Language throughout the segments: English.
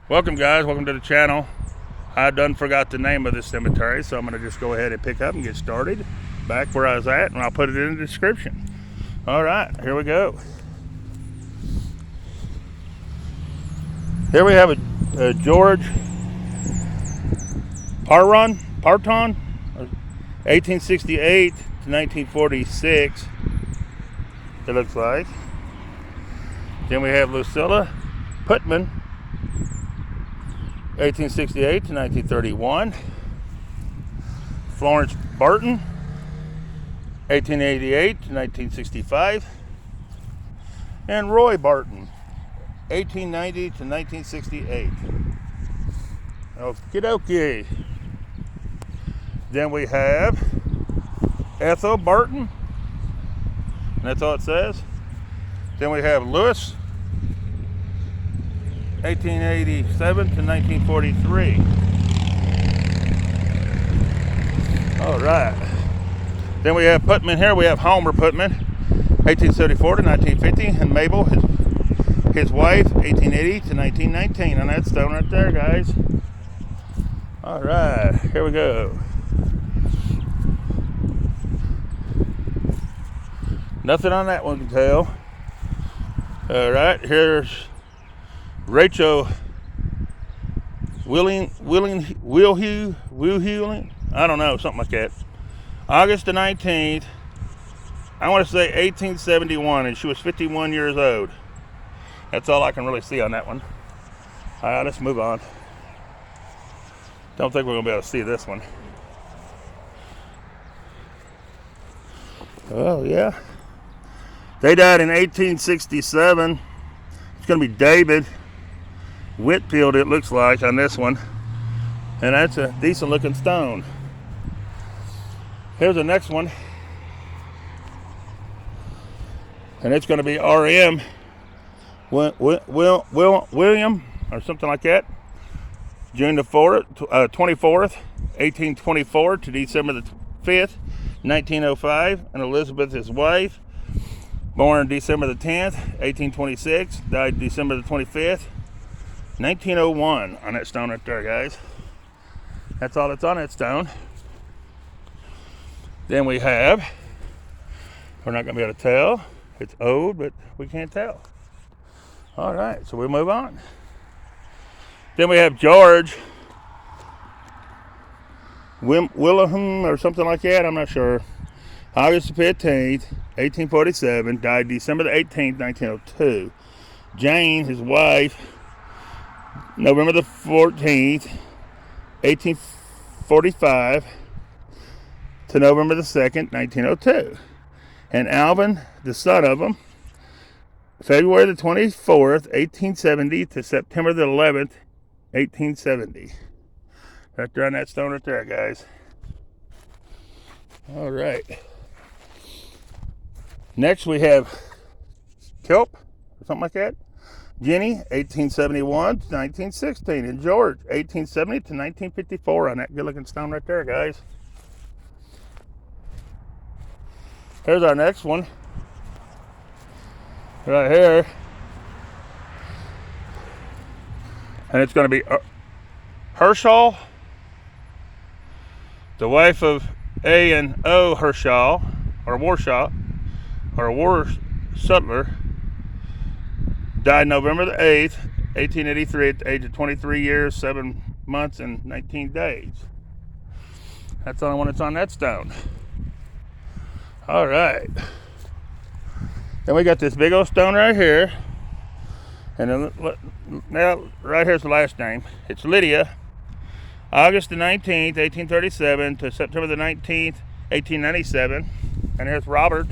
Welcome guys, welcome to the channel. I done forgot the name of this cemetery, so I'm going to just go ahead and pick up and get started back where I was at, and I'll put it in the description. Alright, here we go. Here we have a George Parton, 1868 to 1946, it looks like. Then we have Lucilla Putman, 1868 to 1931. Florence Barton, 1888 to 1965. And Roy Barton, 1890 to 1968. Okie dokie. Then we have Ethel Barton, and that's all it says. Then we have Lewis, 1887 to 1943. All right. Then we have Putman here. We have Homer Putman, 1874 to 1950, and Mabel, his wife, 1880 to 1919. And that's stone right there, guys. All right, here we go. Nothing on that one to tell. All right, here's Rachel Wilhewing, I don't know, something like that. August the 19th, I want to say 1871, and she was 51 years old. That's all I can really see on that one. All right, let's move on. Don't think we're going to be able to see this one. Oh, yeah. They died in 1867. It's going to be David Whitfield, it looks like, on this one. And that's a decent looking stone. Here's the next one. And it's going to be R.M. William, or something like that. June the 24th, 1824 to December the 5th, 1905. And Elizabeth, his wife, born December the 10th, 1826, died December the 25th, 1901 on that stone right there, guys. That's all that's on that stone. Then we have, we're not going to be able to tell. It's old, but we can't tell. All right, so we move on. Then we have George Willeham or something like that, I'm not sure. August 15th, 1847, died December the 18th, 1902. Jane, his wife, November the 14th, 1845 to November the 2nd, 1902. And Alvin, the son of him, February the 24th, 1870 to September the 11th, 1870. Right there on that stone right there, guys. All right. Next we have Kelp, or something like that. Jenny, 1871 to 1916. And George, 1870 to 1954 on that good looking stone right there, guys. Here's our next one. Right here. And it's going to be Herschel, the wife of A and O Herschel, or Warshaw, or War Sutler, died November the 8th, 1883 at the age of 23 years, 7 months, and 19 days. That's the only one that's on that stone. All right. Then we got this big old stone right here. And then, now, right here's the last name. It's Lydia. August the 19th, 1837 to September the 19th, 1897. And here's Robert.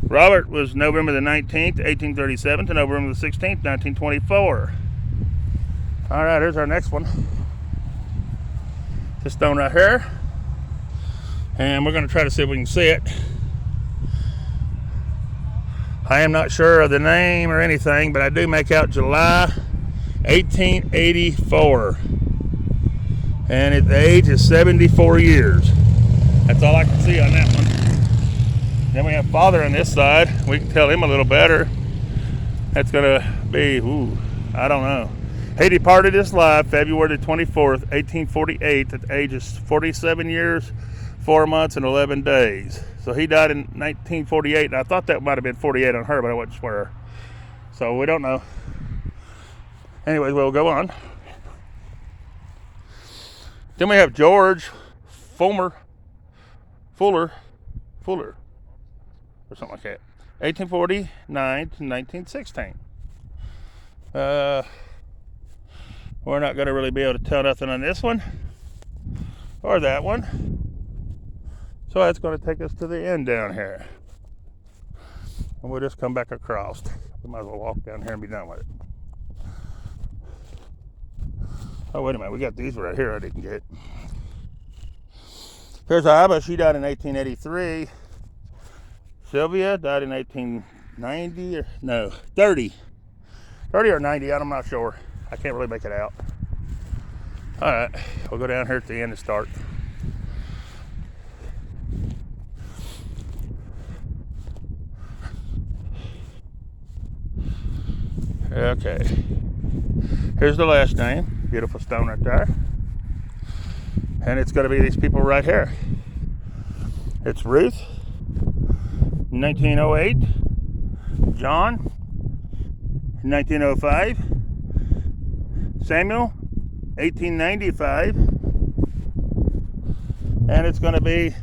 Robert was November the 19th, 1837 to November the 16th, 1924. All right, here's our next one. This stone right here. And we're going to try to see if we can see it. I am not sure of the name or anything, but I do make out July 1884. And at the age of 74 years. That's all I can see on that one. Then we have Father on this side. We can tell him a little better. That's going to be, I don't know. He departed this life February 24th, 1848 at the age of 47 years, 4 months, and 11 days. So he died in 1948, and I thought that might have been 48 on her, but I wasn't sure. So we don't know. Anyways, we'll go on. Then we have George Fuller, or something like that, 1849 to 1916. We're not going to really be able to tell nothing on this one or that one. So that's going to take us to the end down here. And we'll just come back across. We might as well walk down here and be done with it. Oh, wait a minute. We got these right here I didn't get. Here's Abba. She died in 1883. Sylvia died in 1890 or no, 30 or 90. I'm not sure. I can't really make it out. All right, we'll go down here at the end and start. Okay, here's the last name. Beautiful stone right there. And it's going to be these people right here. It's Ruth, 1908. John, 1905. Samuel, 1895. And it's going to be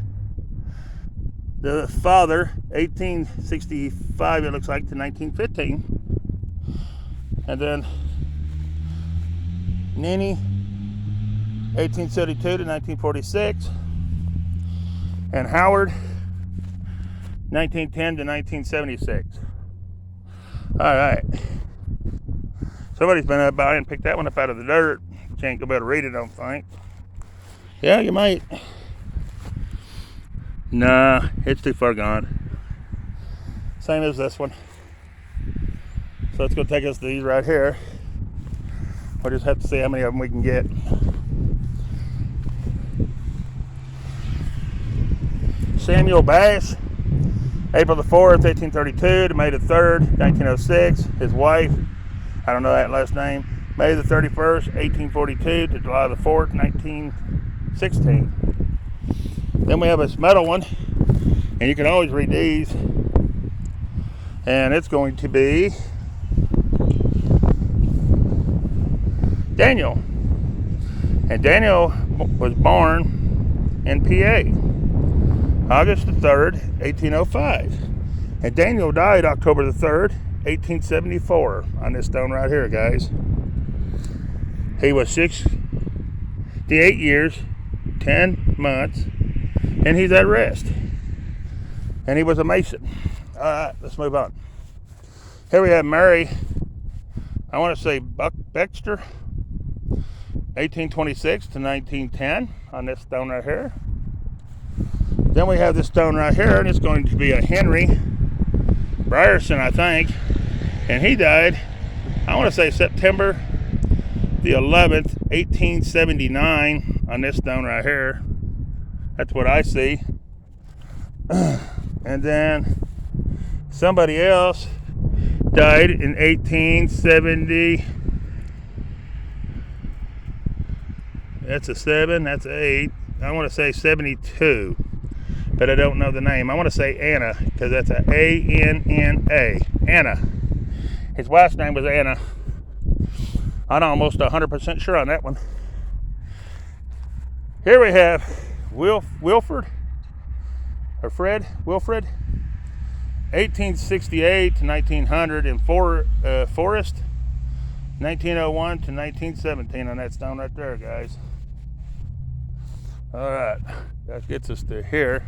the father, 1865, it looks like, to 1915. And then Nini, 1872 to 1946. And Howard, 1910 to 1976. All right. Somebody's been up by and picked that one up out of the dirt. You can't go better read it, I don't think. Yeah, you might. Nah, it's too far gone. Same as this one. So it's going to take us to these right here. We'll just have to see how many of them we can get. Samuel Bass, April the 4th, 1832 to May the 3rd, 1906. His wife, I don't know that last name, May the 31st, 1842 to July the 4th, 1916. Then we have this metal one, and you can always read these. And it's going to be Daniel. And Daniel was born in PA, August the 3rd, 1805. And Daniel died October the 3rd, 1874 on this stone right here, guys. He was 68 years, 10 months, and he's at rest. And he was a Mason. All right, let's move on. Here we have Mary, I want to say Baxter, 1826 to 1910 on this stone right here. Then we have this stone right here, and it's going to be a Henry Brierson, I think. And he died, I want to say September the 11th, 1879 on this stone right here. That's what I see. And then somebody else died in 1870. That's a 7, that's an 8. I want to say 72, but I don't know the name. I want to say Anna, because that's a A-N-N-A. Anna. His wife's name was Anna. I'm almost 100% sure on that one. Here we have Wilfred, 1868 to 1900 in Forest, 1901 to 1917 on that stone right there, guys. All right, that gets us to here.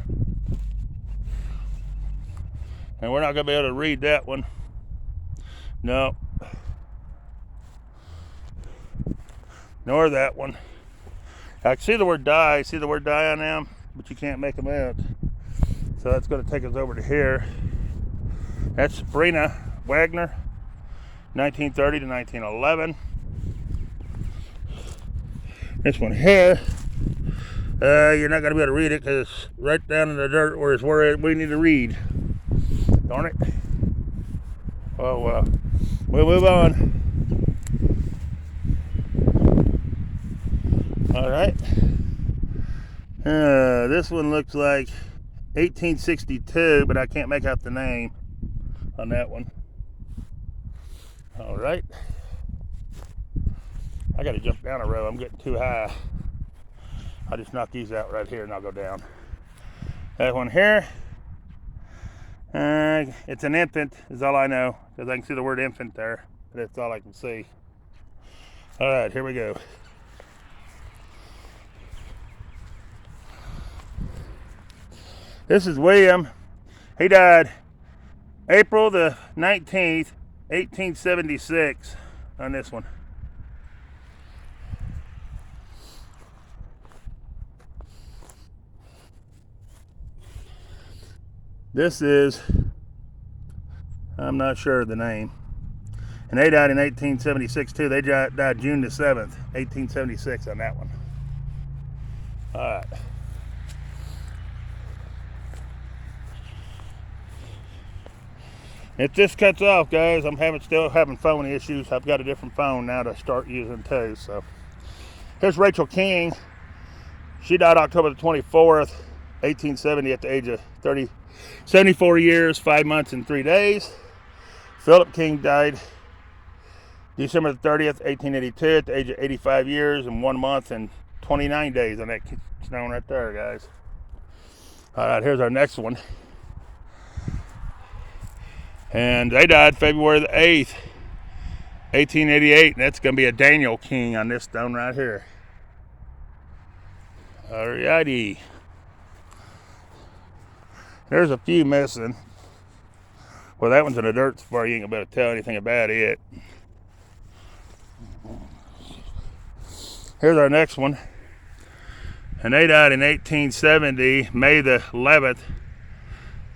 And we're not going to be able to read that one. No. Nor that one. I can see the word die. See the word die on them, but you can't make them out. So that's going to take us over to here. That's Sabrina Wagner, 1930 to 1911. This one here, you're not going to be able to read it because it's right down in the dirt where it's where we need to read. Darn it. Oh, well, we'll move on. All right. This one looks like 1862, but I can't make out the name on that one. All right. I got to jump down a row. I'm getting too high. I'll just knock these out right here and I'll go down. That one here. It's an infant, is all I know, because I can see the word infant there. But that's all I can see. All right, here we go. This is William. He died April the 19th, 1876 on this one. This is, I'm not sure of the name. And they died in 1876 too. They died June the 7th, 1876 on that one. All right. If this cuts off, guys, I'm still having phone issues. I've got a different phone now to start using too. So here's Rachel King. She died October the 24th, 1870 at the age of 74 years, 5 months, and 3 days. Philip King died December the 30th, 1882 at the age of 85 years and 1 month and 29 days on that stone right there, guys. All right, here's our next one. And they died February the 8th, 1888, and that's going to be a Daniel King on this stone right here. Alrighty. There's a few missing. Well, that one's in the dirt so far you ain't gonna be able to tell anything about it. Here's our next one. And they died in 1870, May the 11th.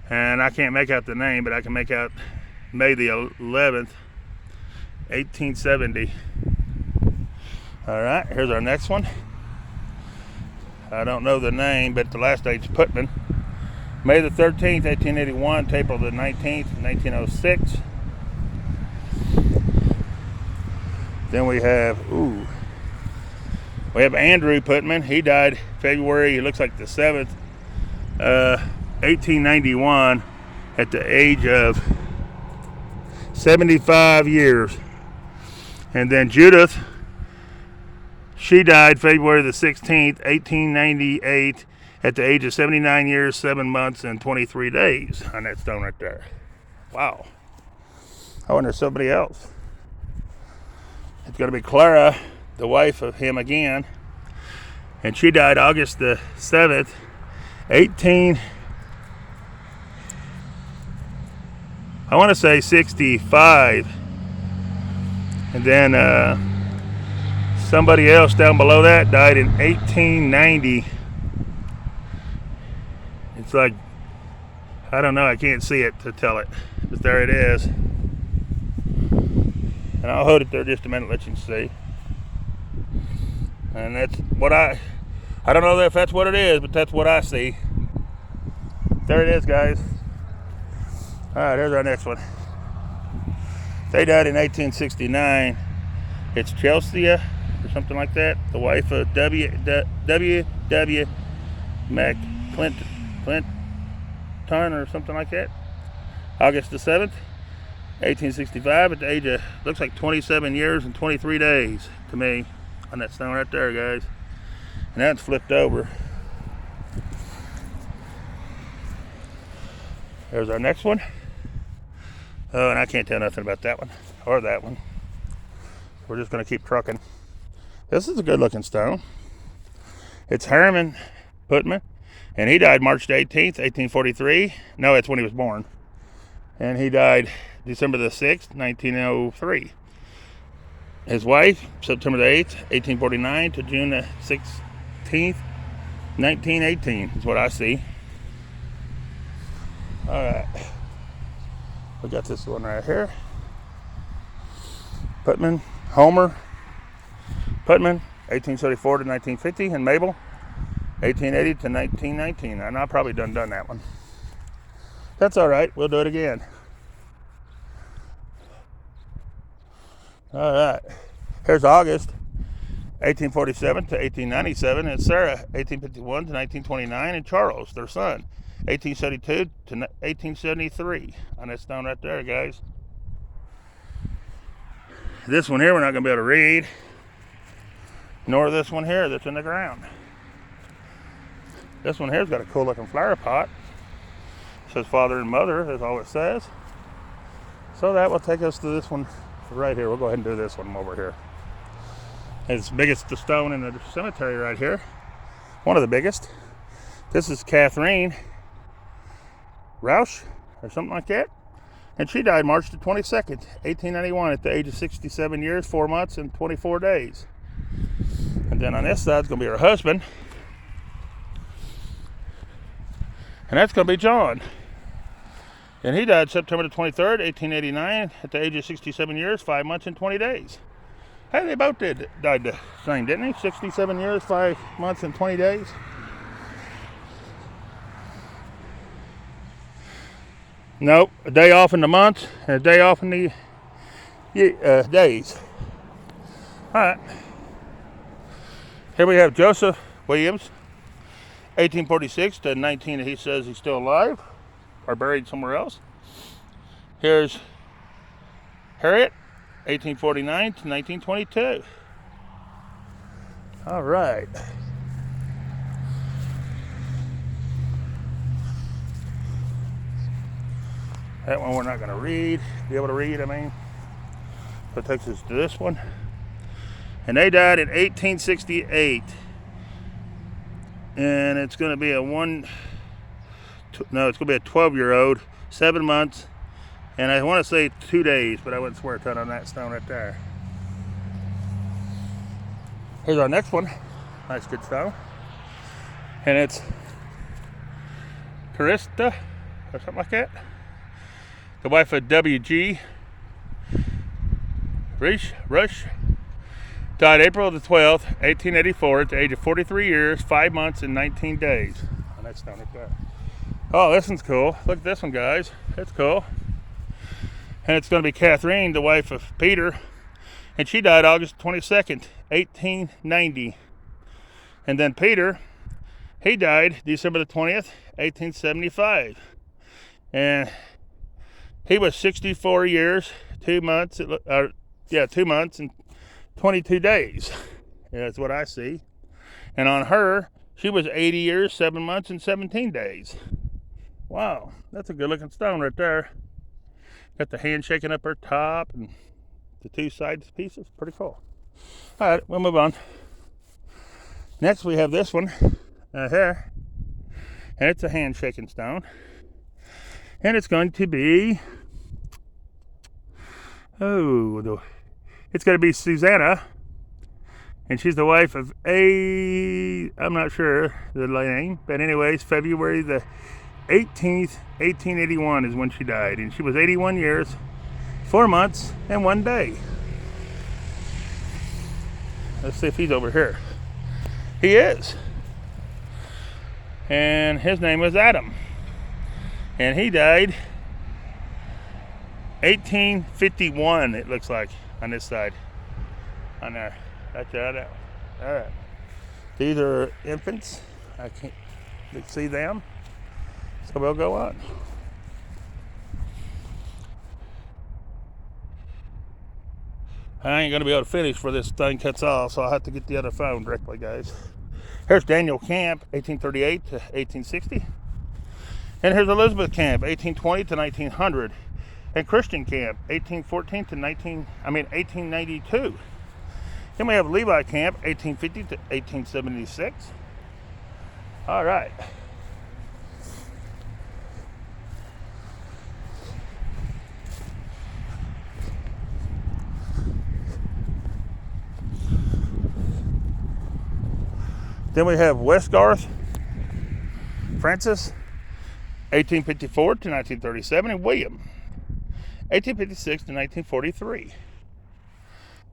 And I can't make out the name, but I can make out May the 11th, 1870. All right, here's our next one. I don't know the name, but the last name's Putman. May the 13th, 1881 to April the 19th, 1906. Then we have Andrew Putman. He died February, it looks like the 7th, 1891 at the age of 75 years. And then Judith, she died February the 16th, 1898 at the age of 79 years, 7 months, and 23 days on that stone right there. Wow. I wonder if somebody else. It's going to be Clara, the wife of him again. And she died August the 7th, 65. And then somebody else down below that died in 1890. It's like, I don't know, I can't see it to tell it, but there it is. And I'll hold it there just a minute, let you see. And that's what I don't know if that's what it is, but that's what I see. There it is, guys. All right, here's our next one. They died in 1869. It's Chelsea or something like that, the wife of W. McClinton or something like that. August the 7th, 1865 at the age of, looks like 27 years and 23 days to me on that stone right there, guys. And that's flipped over. There's our next one. Oh, and I can't tell nothing about that one or that one. We're just going to keep trucking. This is a good looking stone. It's Herman Putman, and he died March 18th, 1843. No, that's when he was born. And he died December the 6th, 1903. His wife, September the 8th, 1849 to June the 16th, 1918 is what I see. All right. We got this one right here. Putman, Homer Putman, 1874 to 1950, and Mabel, 1880 to 1919. And I've probably done that one. That's all right. We'll do it again. All right. Here's August. 1847 to 1897, and Sarah, 1851 to 1929, and Charles, their son, 1872 to 1873. On that stone right there, guys. This one here we're not going to be able to read, nor this one here that's in the ground. This one here's got a cool looking flower pot. It says father and mother, that's all it says. So that will take us to this one right here. We'll go ahead and do this one over here. It's the biggest stone in the cemetery right here. One of the biggest. This is Catherine Rausch or something like that. And she died March the 22nd, 1891 at the age of 67 years, 4 months, and 24 days. And then on this side is going to be her husband. And that's going to be John. And he died September the 23rd, 1889 at the age of 67 years, 5 months, and 20 days. Hey, they both died the same, didn't they? 67 years, 5 months, and 20 days. Nope, a day off in the month and a day off in the days. All right. Here we have Joseph Williams, 1846 to 19. He says he's still alive or buried somewhere else. Here's Harriet, 1849 to 1922. All right. That one we're not going to be able to read, I mean. So it takes us to this one. And they died in 1868. And it's going to be it's going to be a 12-year-old, 7 months. And I want to say 2 days, but I wouldn't swear a ton on that stone right there. Here's our next one. Nice, good stone. And it's Carista, or something like that. The wife of W.G. Rush. Died April the 12th, 1884 at the age of 43 years, 5 months, and 19 days. On that stone right there. Oh, this one's cool. Look at this one, guys. It's cool. And it's going to be Catherine, the wife of Peter. And she died August 22nd, 1890. And then Peter, he died December the 20th, 1875. And he was 64 years, 2 months, 2 months and 22 days. That's what I see. And on her, she was 80 years, 7 months, and 17 days. Wow, that's a good looking stone right there. Got the hand shaking up her top and the two side pieces. Pretty cool. All right, we'll move on. Next we have this one here. And it's a hand shaking stone. And it's going to be, it's going to be Susanna. And she's the wife of I'm not sure the name, but anyways, February the 18th, 1881 is when she died. And she was 81 years, 4 months, and 1 day. Let's see if he's over here. He is. And his name was Adam. And he died 1851, it looks like, on this side. On there. That's right. All right. These are infants. I can't see them. So we'll go on. I ain't going to be able to finish before this thing cuts off, so I'll have to get the other phone directly, guys. Here's Daniel Camp, 1838 to 1860. And here's Elizabeth Camp, 1820 to 1900. And Christian Camp, 1814 to 1892. Then we have Levi Camp, 1850 to 1876. All right. Then we have Westgarth Francis, 1854 to 1937, and William, 1856 to 1943.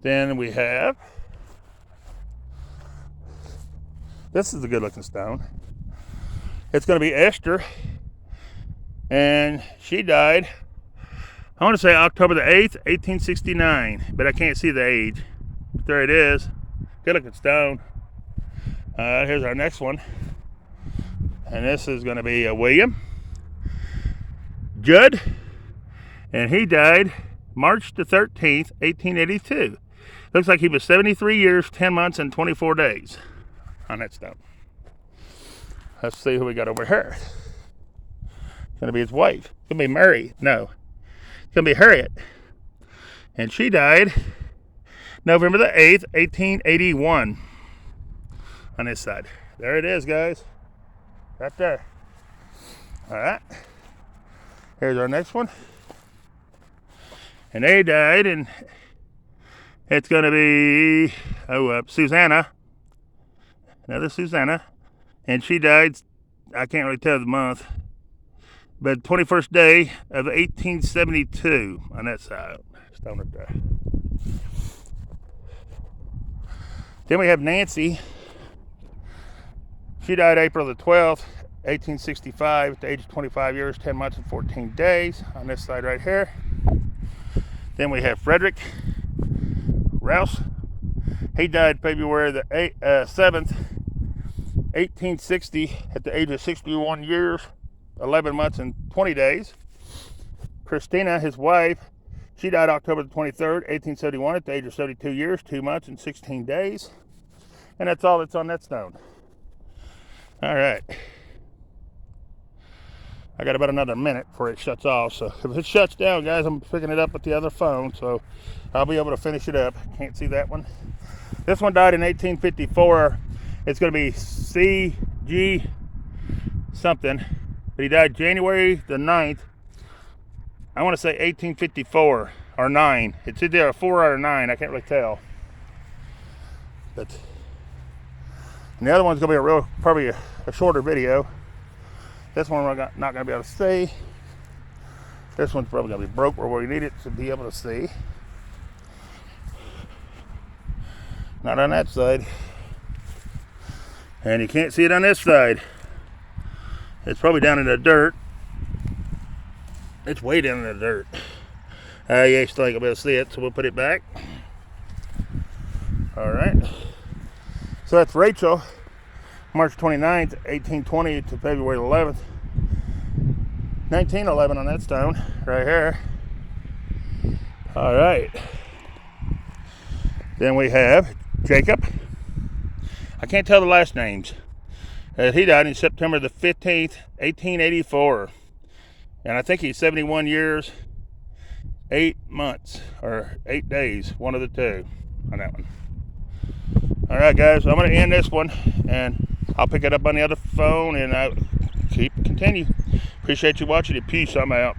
Then we have, this is a good looking stone. It's going to be Esther, and she died, I want to say October the 8th, 1869, but I can't see the age. But there it is. Good looking stone. Here's our next one. And this is going to be William Judd. And he died March the 13th, 1882. Looks like he was 73 years, 10 months, and 24 days on that stone. Let's see who we got over here. It's going to be his wife. It's going to be Mary. No. It's going to be Harriet. And she died November the 8th, 1881 on this side. There it is, guys. Right there. All right. Here's our next one. And they died, and it's going to be, Susanna. Another Susanna. And she died, I can't really tell the month, but 21st day of 1872 on that side. Stone up there. Then we have Nancy. She died April the 12th, 1865, at the age of 25 years, 10 months, and 14 days on this side right here. Then we have Frederick Rouse. He died February the 7th, 1860, at the age of 61 years, 11 months, and 20 days. Christina, his wife, she died October the 23rd, 1871, at the age of 72 years, 2 months, and 16 days. And that's all that's on that stone. All right. I got about another minute before it shuts off. So if it shuts down, guys, I'm picking it up with the other phone. So I'll be able to finish it up. Can't see that one. This one died in 1854. It's going to be C.G. something. But he died January the 9th. I want to say 1854 or 9. It's either a 4 or a 9. I can't really tell. But and the other one's going to be probably a shorter video. This one we're not going to be able to see. This one's probably going to be broke where we need it to be able to see. Not on that side. And you can't see it on this side. It's probably down in the dirt. It's way down in the dirt. Yeah, still ain't going to be able to see it, so we'll put it back. Alright. So that's Rachel. March 29th, 1820 to February 11th, 1911 on that stone right here. All right. Then we have Jacob. I can't tell the last names. He died in September the 15th, 1884. And I think he's 71 years, 8 months, or 8 days, one of the two on that one. All right, guys, I'm going to end this one, and I'll pick it up on the other phone, and I'll continue. Appreciate you watching it. Peace. I'm out.